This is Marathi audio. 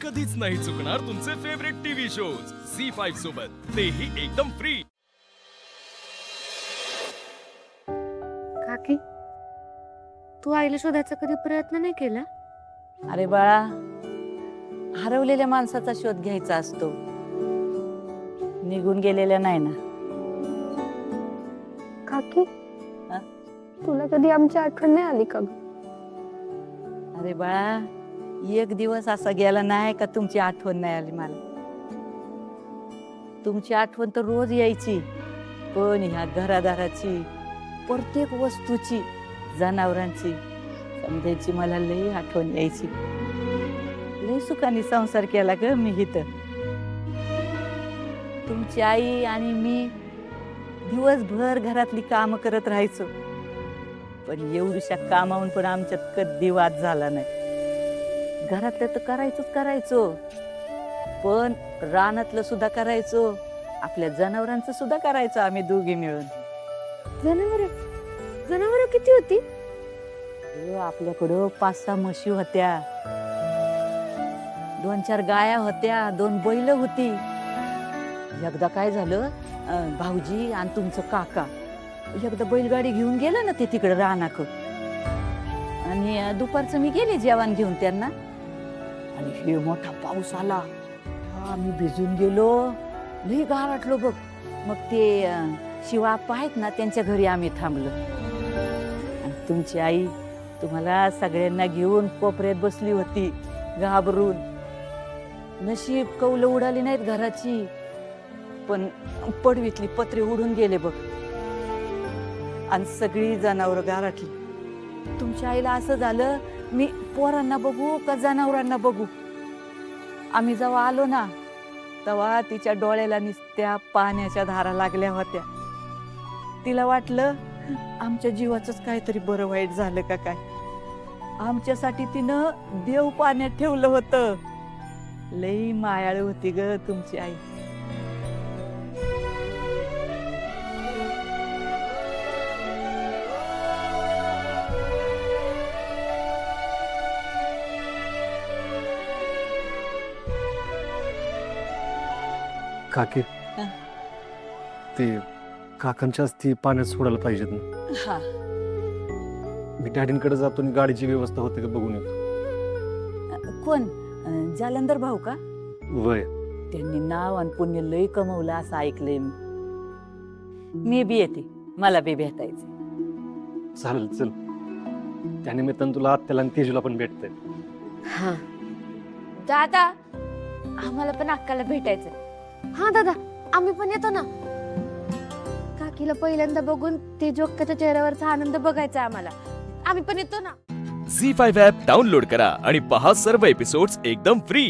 कधीच नाही चुकणार तुमचे फेवरेट टीव्ही शोज झी5 सोबत, तेही एकदम फ्री। काकी, तू आईला शोधायचा कधी प्रयत्न नाही केला? अरे बाळा, हरवलेल्या माणसाचा शोध घ्यायचा असतो, निघून गेलेल्या नाही ना। काकी, हा? तुला कधी आमची आठवण नाही आली का ग? अरे बाळा, एक दिवस असा गेला नाही का तुमची आठवण नाही आली मला। तुमची आठवण तर रोज यायची, पण ह्या घरादाराची, प्रत्येक वस्तूची, जनावरांची, समजायची मला लई आठवण यायची। लई सुखाने संसार केला ग मी इथं। तुमची आई आणि मी दिवसभर घरातली कामं करत राहायचो, पण एवढ्याशा कामावून पण आमच्यात कधी वाद झाला नाही। घरातलं तर करायचो, पण रानातलं सुद्धा करायचो, आपल्या जनावरांचं सुद्धा करायचो आम्ही दोघी मिळून। जनावर किती होती? आपल्याकडं 5-6 म्हशी होत्या, 2-4 गाया होत्या, 2 बैल होती। एकदा काय झालं, भाऊजी आणि तुमचं काका एकदा बैलगाडी घेऊन गेलं ना ते तिकडे रानाक, आणि दुपारचं मी गेले जेवण घेऊन त्यांना, आणि हे मोठा पाऊस आला, आम्ही भिजून गेलो, लई गारटलो बघ। मग ते शिवाप्पा आहेत ना, त्यांच्या घरी आम्ही थांबलो, आणि तुमची आई तुम्हाला सगळ्यांना घेऊन कोपऱ्यात बसली होती घाबरून। नशीब कौलं उडाली नाहीत घराची, पण पडवीतली पत्रे उडून गेले बघ, आणि सगळी जनावर गारटली। तुमच्या आईला असं झालं, मी पोरांना बघू का जनावरांना बघू। आम्ही जेव्हा आलो ना, तेव्हा तिच्या डोळ्याला नुसत्या पाण्याच्या धारा लागल्या होत्या। तिला वाटलं आमच्या जीवाचंच काहीतरी बरं वाईट झालं का काय। आमच्यासाठी तिनं देव पाण्यात ठेवलं होतं। लई मायाळू होती ग तुमची आई। काकी, हा? ते काकांच्या अस्थी पाण्यात सोडायला पाहिजेत ना। हा, मी डॅडींकडे जातो आणि गाडीची व्यवस्था होते का बघून येतो। कोण? जालंधर भाऊ का? वय त्यांनी नाव आणि पुण्य लई कमवलं असं ऐकलंय मी। मी बी येते, मला बी भेटायचं। चालेल, चल। त्यानिमित्तानं तुला आत्याला आणि तेजूला पण भेटतंय। हा दादा, आम्हाला पण अक्काला भेटायचं। हा दादा, आम्ही पण येतो ना। काकीला पहिल्यांदा बघून ते जोक्काच्या चेहऱ्यावरचा आनंद बघायचा आम्हाला। आम्ही पण येतो ना। झी5 ॲप डाउनलोड करा आणि पहा सर्व एपिसोड्स एकदम फ्री।